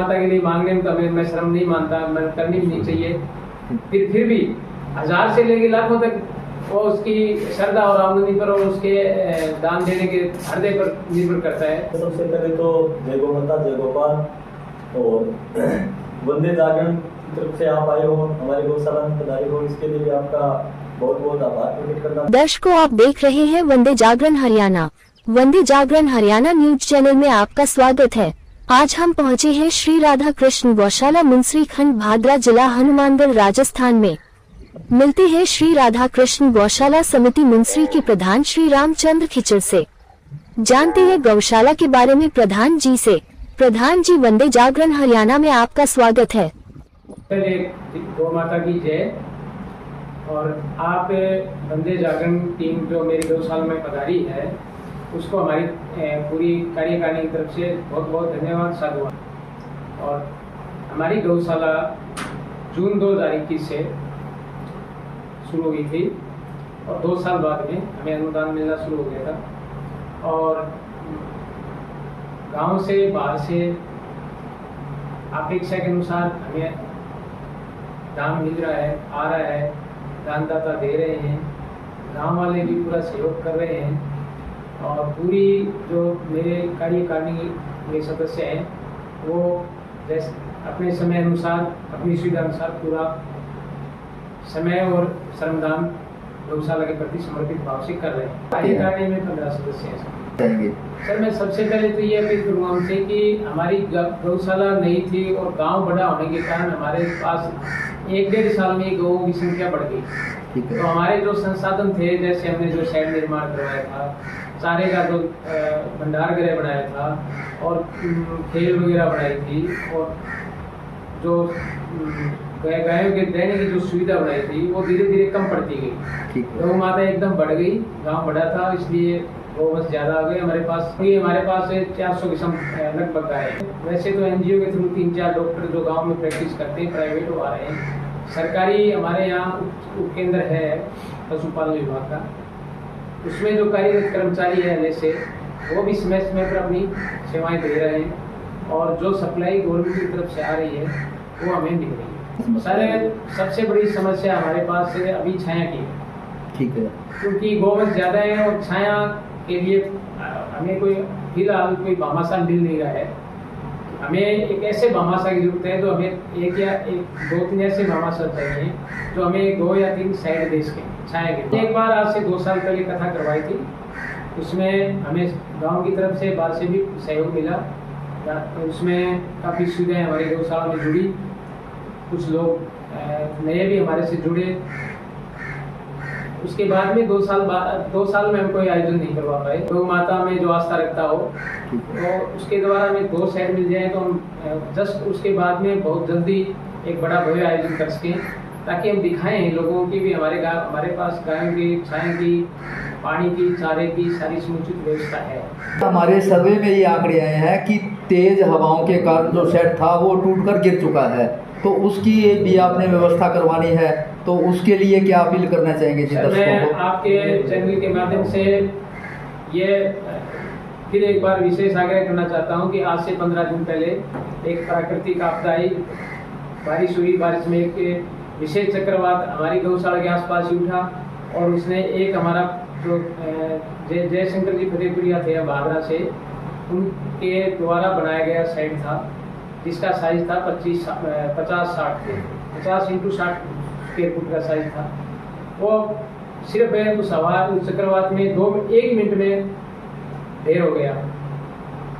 माता के लिए मांगने में तो मैं शर्म नहीं मानता, मैं करनी भी नहीं चाहिए। फिर भी 1000 से लेके लाखों तक वो उसकी श्रद्धा और आमदनी पर और उसके दान देने के हृदय पर निर्भर करता है। सबसे पहले तो जय गौ माता, जय गोपाल। और वंदे जागरण की तरफ से आप आए हो, हमारे गौशाला में पधारे हो, इसके लिए भी आपका बहुत बहुत आभार प्रकट करना। दर्शकों, आप देख रहे हैं वंदे जागरण हरियाणा। वंदे जागरण हरियाणा न्यूज चैनल में आपका स्वागत है। आज हम पहुंचे हैं श्री राधा कृष्ण गौशाला मुंसरी खंड भादरा, जिला हनुमानगढ़, राजस्थान में। मिलते हैं श्री राधा कृष्ण गौशाला समिति मुंसरी के प्रधान श्री रामचंद्र खिचड़ से। जानते हैं गौशाला के बारे में प्रधान जी से। प्रधान जी, वंदे जागरण हरियाणा में आपका स्वागत है। गौ माता की जय। और आप वंदे जागरण टीम जो मेरी गौशाला में पधारी है, उसको हमारी पूरी कार्यकारिणी की तरफ से बहुत बहुत धन्यवाद साधुवाद। और हमारी गौशाला जून 2021 से शुरू हुई थी और 2 साल बाद में हमें अनुदान मिलना शुरू हो गया था। और गांव से बाहर से अपेक्षा के अनुसार हमें दान मिल रहा है, आ रहा है, दानदाता दे रहे हैं, गांव वाले भी पूरा सहयोग कर रहे हैं। और पूरी जो मेरे कार्यकारिणी के सदस्य हैं वो जैसे अपने समय अनुसार, अपनी सुविधा अनुसार पूरा समय और श्रमदान गौशाला के प्रति समर्पित भाव से कर रहे हैं। कार्यकारिणी में 15 सदस्य हैं। सर, मैं सबसे पहले तो ये अपील करूँगा उनसे कि हमारी गौशाला नई थी और गांव बड़ा होने के कारण हमारे पास 1-1.5 साल में गौ की संख्या बढ़ गई। तो हमारे जो संसाधन थे, जैसे हमने जो शेड निर्माण करवाया था, चारे का जो भंडार गृह बनाया था और खेल वगैरह बनाई थी, और जो गायों के रहने की जो सुविधा बनाई थी वो धीरे धीरे कम पड़ती गई। गौ माता एकदम बढ़ गई, गांव बड़ा था, इसलिए गौवंश ज्यादा आ गए हमारे पास। हमारे पास 400 किस्म लगभग गाय है। वैसे तो एनजीओ के थ्रू 3-4 डॉक्टर जो गांव में प्रैक्टिस करते हैं, प्राइवेट वो आ रहे हैं। सरकारी हमारे यहाँ उप केंद्र है पशुपालन विभाग का, उसमें जो कार्यरत कर्मचारी है जैसे वो भी समय समय पर अपनी सेवाएं दे रहे हैं। और जो सप्लाई गवर्नमेंट की तरफ से आ रही है वो हमें मिल रही है। सर, सबसे बड़ी समस्या हमारे पास है अभी छाया की। ठीक है, क्योंकि गौवंश ज्यादा है और छाया के लिए हमें कोई फिलहाल कोई भामाशाह मिल नहीं रहा है। हमें एक ऐसे भामाशाह की जरूरत है जो हमें 2-3 ऐसे भामाशाह चाहिए जो हमें 2 या 3 साइड दे सके छाया के। एक बार आज से 2 साल पहले कथा करवाई थी, उसमें हमें गांव की तरफ से बाहर से भी सहयोग मिला। उसमें काफ़ी सुविधाएं हमारी गौशाला में जुड़ी, कुछ लोग नए भी हमारे से जुड़े। उसके बाद में 2 साल में हम कोई आयोजन नहीं करवा पाए। गौ माता में जो आस्था रखता हो तो उसके द्वारा हमें 2 साइड मिल जाए तो हम जस्ट उसके बाद में बहुत जल्दी एक बड़ा भव्य आयोजन कर सकें, ताकि हम दिखाएं लोगों की भी हमारे पास गायों की, छाया की, पानी की, चारे की सारी समुचित व्यवस्था है। हमारे सर्वे में ये आंकड़े आए हैं कि तेज हवाओं के कारण जो शेड था वो टूटकर गिर चुका है, तो उसकी भी आपने व्यवस्था करवानी है, तो उसके लिए क्या अपील करना चाहेंगे जी दर्शकों को? मैं आपके चैनल के माध्यम से ये फिर एक बार विशेष आग्रह करना चाहता हूँ कि आज से 15 दिन पहले एक प्राकृतिक आपदा आई, बारिश हुई। बारिश में एक विशेष चक्रवात हमारी गौशाला के आसपास ही उठा और उसने एक हमारा जो जयशंकर जी फतेहपुरिया थे भादरा से, उनके द्वारा बनाया गया साइड था जिसका साइज था 50-60 x 60 स्क्वायर फुट का साइज था। वो सिर्फ उस चक्रवात में 1 मिनट में ढेर हो गया।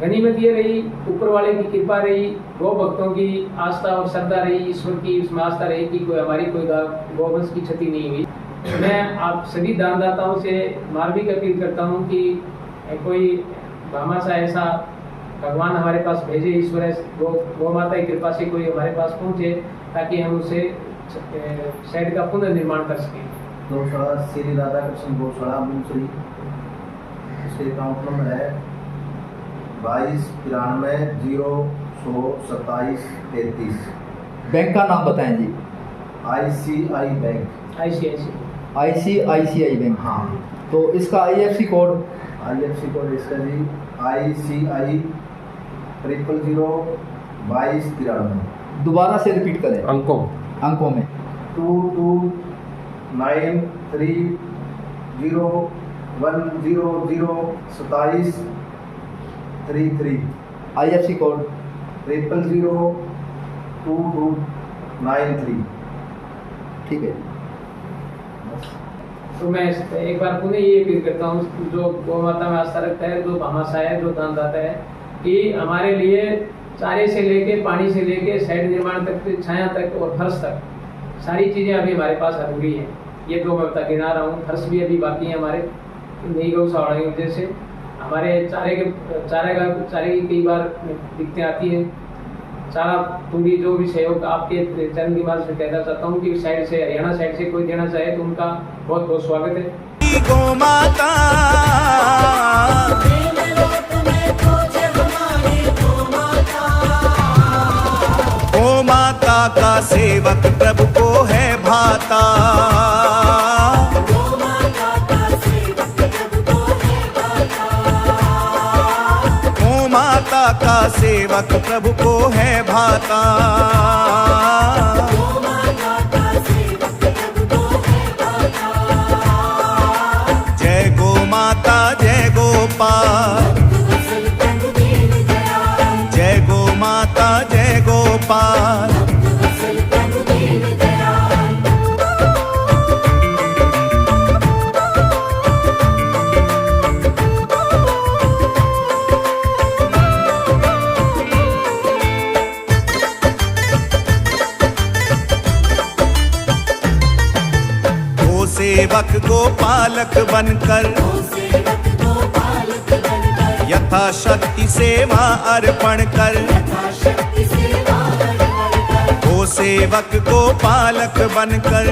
गनीमत ये रही, ऊपर वाले की कृपा रही, गौ भक्तों की आस्था और श्रद्धा रही, ईश्वर की उसमें आस्था रही कि हमारी कोई गौवंश की क्षति नहीं हुई। मैं आप सभी दानदाताओं से मार्मिक अपील करता हूँ कि कोई भामाशाह ऐसा भगवान हमारे पास भेजे, ईश्वर गौ माता की कृपा से कोई हमारे पास पहुँचे, ताकि हम उसे शेड का पुनर्निर्माण कर सकें। गौशाला श्री राधा कृष्ण गौशाला मुंसरी, इसके अकाउंट नंबर है 22-93-0-100-27-33। बैंक का नाम बताएं जी। ICI bank. ICICI bank. हाँ, तो इसका IFSC कोड IFSC कोड इसका जी ICI 000 2293 दोबारा से रिपीट करें अंकों अंकों में। 229301002733 IFC कोड 0002293। ठीक है। तो मैं एक बार पुनः ये अपील करता हूँ जो गौ माता में आस्था रखता है, जो भामाशाह है, जो दानदाता है, कि हमारे लिए चारे से लेके पानी से लेके शेड निर्माण तक, छाया तक और फर्श तक सारी चीज़ें अभी हमारे पास अधूरी हैं। ये दो मैं बता गिना रहा हूँ, फर्श भी अभी बाकी है हमारे नई गौशाला की वजह से। हमारे चारे की कई बार दिक्कतें आती हैं। चारा पूरी जो भी सहयोग आपके चैनल की माध्यम से कहना चाहता हूँ कि साइड से हरियाणा साइड से कोई देना चाहे तो उनका बहुत बहुत स्वागत है। गौ माता गौ माता का सेवक प्रभु को है भाता। गौ माता का सेवक प्रभु को है भाता। जय गो माता जय गोपाल, जय गो माता जय गोपाल। सेवक गोपालक बनकर यथाशक्ति सेवा अर्पण कर। गो सेवक गोपालक बनकर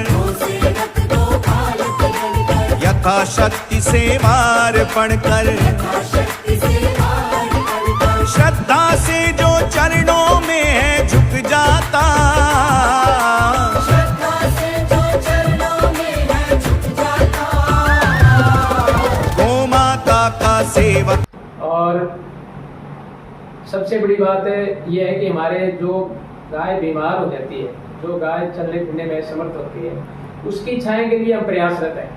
यथाशक्ति सेवा अर्पण कर। श्रद्धा से जो चरणों में है झुक जाता। सेवक। और सबसे बड़ी बात यह है कि हमारे जो गाय बीमार हो जाती है, जो गाय चलने फिरने में असमर्थ होती है, उसकी छाया के लिए हम प्रयासरत हैं।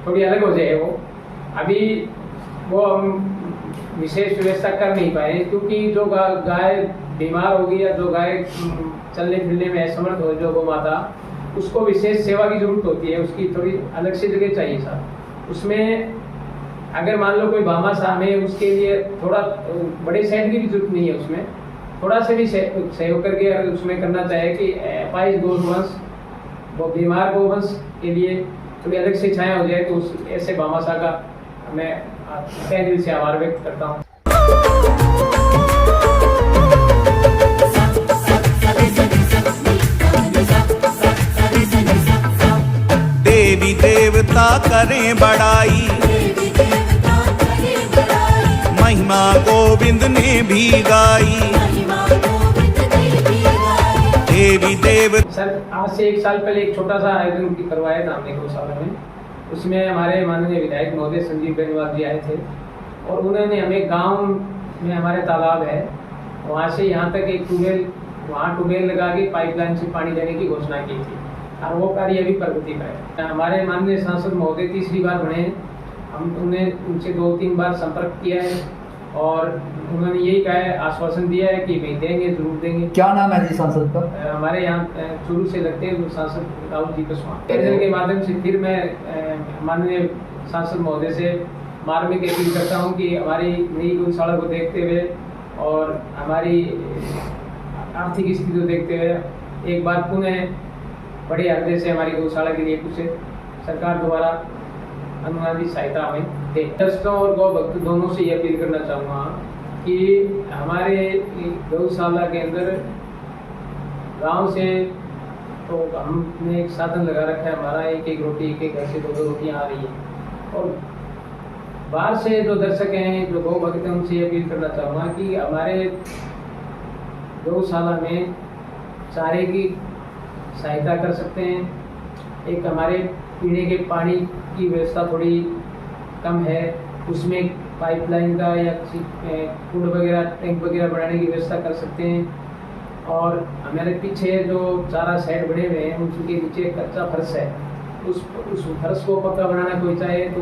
थोड़ी अलग हो जाए वो, अभी वो हम विशेष व्यवस्था कर नहीं पाए क्योंकि जो गाय बीमार होगी या जो गाय चलने फिरने में असमर्थ हो, जो गौ माता, उसको विशेष सेवा की जरूरत होती है। उसकी थोड़ी अलग से जगह चाहिए साहब। उसमें अगर मान लो कोई भामाशाह में, उसके लिए थोड़ा बड़े शेड की भी जरूरत नहीं है। उसमें थोड़ा सा भी सहयोग करके अगर उसमें करना चाहे कि अपाहिज गोवंश, वो बीमार गोवंश के लिए थोड़ी अलग से छाया हो जाए, तो उस ऐसे भामाशाह का मैं तहे दिल से आभार व्यक्त करता हूँ। देवी देवता करें बड़ाई, महिमा गोविंद ने भी गाई। देवी देव सर, आज से 1 साल पहले एक छोटा सा आयोजन करवाया था हमने गौशाला में। उसमें हमारे माननीय विधायक महोदय संजीव बेनीवाल जी आए थे और उन्होंने हमें गांव में हमारे तालाब है, वहाँ से यहाँ तक एक ट्यूबवेल लगा के पाइपलाइन से पानी देने की घोषणा की थी और वो कार्य अभी प्रगति पर है। हमारे माननीय सांसद महोदय तीसरी बार बने, हमने उनसे 2-3 बार संपर्क किया है और उन्होंने यही कहा है, आश्वासन दिया है कि भाई देंगे, जरूर देंगे। क्या नाम है जी सांसद का? हमारे यहाँ चूरू से लगते हैं सांसद राहुल जी कुशवाहा। चैनल के माध्यम से फिर मैं माननीय सांसद महोदय से मार्मिक अपील करता हूँ कि हमारी नई गौशाला को देखते हुए और हमारी आर्थिक स्थिति को देखते हुए एक बार पुनः बड़े हृदय से हमारी गौशाला के लिए कुछ सरकार द्वारा अनुदानित सहायता हमें दे। दर्शकों और गौ भक्त दोनों से ये अपील करना चाहूँगा कि हमारे गौशाला के अंदर गांव से तो हमने एक साधन लगा रखा है हमारा, एक रोटी एक घर से 2 रोटियाँ आ रही है। और बाहर से जो दर्शक हैं, जो गौ भक्त हैं, उनसे ये अपील करना चाहूँगा कि हमारे गौशाला में चारे की सहायता कर सकते हैं। एक हमारे पीने के पानी की व्यवस्था थोड़ी कम है, उसमें पाइपलाइन का या कुंड वगैरह, टैंक वगैरह बनाने की व्यवस्था कर सकते हैं। और हमारे पीछे जो चारा साइड बने हुए हैं उनके नीचे कच्चा फर्श है, उस फर्श को पक्का बनाना कोई चाहे तो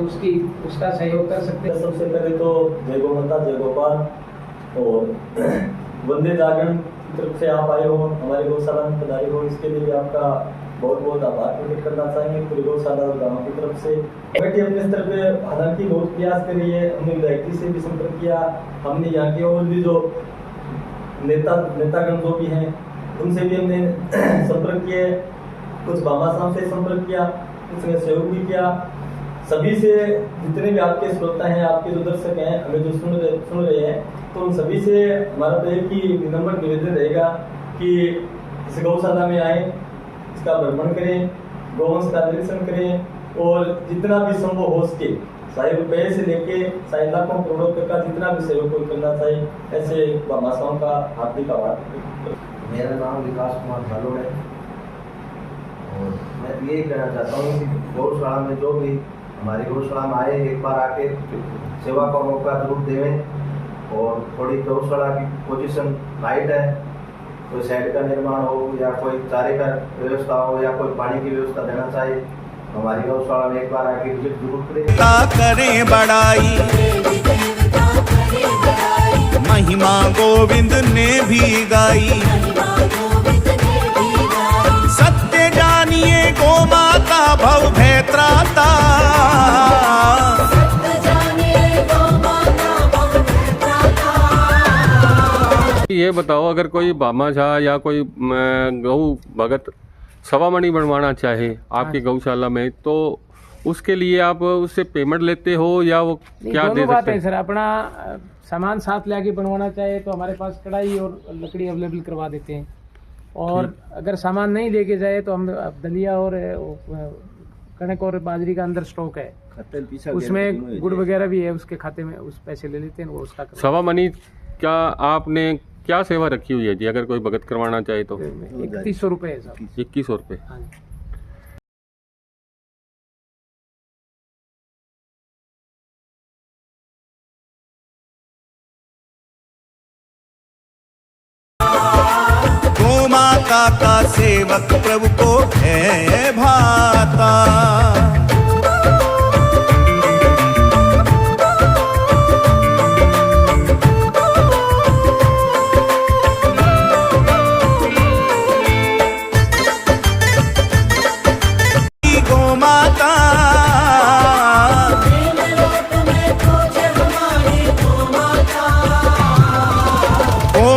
उसका सहयोग कर सकते हैं। सबसे पहले तो जय गौ माता जय गोपाल, और वंदे जागरण की तरफ से आप आए हो, हमारे गौशाला में पधारे हो, इसके लिए भी आपका बहुत बहुत आभार प्रकट करना चाहेंगे पूरी गौशाला और गाँव की तरफ से। कमेटी अपने स्तर पे हालांकि बहुत प्रयास करी है, हमने विधायक से भी संपर्क किया, हमने यहाँ के और भी जो नेतागण जो भी हैं उनसे भी हमने संपर्क किए, कुछ बाबा साहब से संपर्क किया, उसने सहयोग भी किया। सभी से जितने भी आपके श्रोता हैं, आपके जो दर्शक हैं, हमें जो सुन रहे हैं, तो उन सभी से हमारा तो एक ही विनम्र निवेदन रहेगा कि इस गौशाला में आए, इसका भ्रमण करें, गौवंश का निरीक्षण करें और जितना भी संभव हो सके, चाहे रुपये से लेके चाहे लाखों करोड़ों तक का जितना भी सहयोग कोई करना चाहिए, ऐसे भाषाओं का हार्दिक आभार। मेरा नाम विकास कुमार भालोड़ है और मैं ये कहना चाहता हूँ कि गौशाला में जो भी हमारी गौशाला में आए एक बार आके सेवा का मौका जरूर देवें। और थोड़ी गौशाला की पोजीशन टाइट है, कोई शेड का निर्माण हो या कोई चारे का व्यवस्था हो या कोई पानी की व्यवस्था देना चाहिए, हमारी गौशाला में एक बार आके विजिट जरूर करें बड़ाई। महिमा गोविंद ने भी गाई, सत्य जानिए गो माता भव भय त्राता। ये बताओ, अगर कोई भामाशाह या कोई गौ भगत सवामणि बनवाना चाहे आपकी गौशाला में, तो उसके लिए आप उससे पेमेंट लेते हो या वो क्या दे सकते हैं? सर, अपना सामान साथ ले आके बनवाना चाहे तो हमारे पास कढ़ाई और लकड़ी अवेलेबल करवा देते हैं, और अगर सामान नहीं लेके जाए तो हम दलिया और कणक और बाजरी का अंदर स्टॉक है, उसमें गुड़ वगैरह भी है, उसके खाते में उस पैसे ले लेते हैं वो उसका। सवामणि का आपने क्या सेवा रखी हुई है जी, अगर कोई भगत करवाना चाहे तो? 2100 रुपये है सर। 2100 रुपये। हाँ जी। गो माता का सेवक प्रभु को है भाता।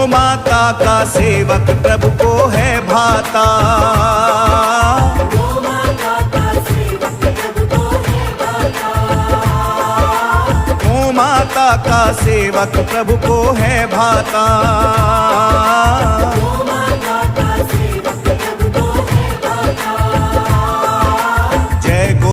माता का सेवक प्रभु को है भाता। गो माता का सेवक प्रभु को है भाता। गो माता का सेवक प्रभु को है भाता।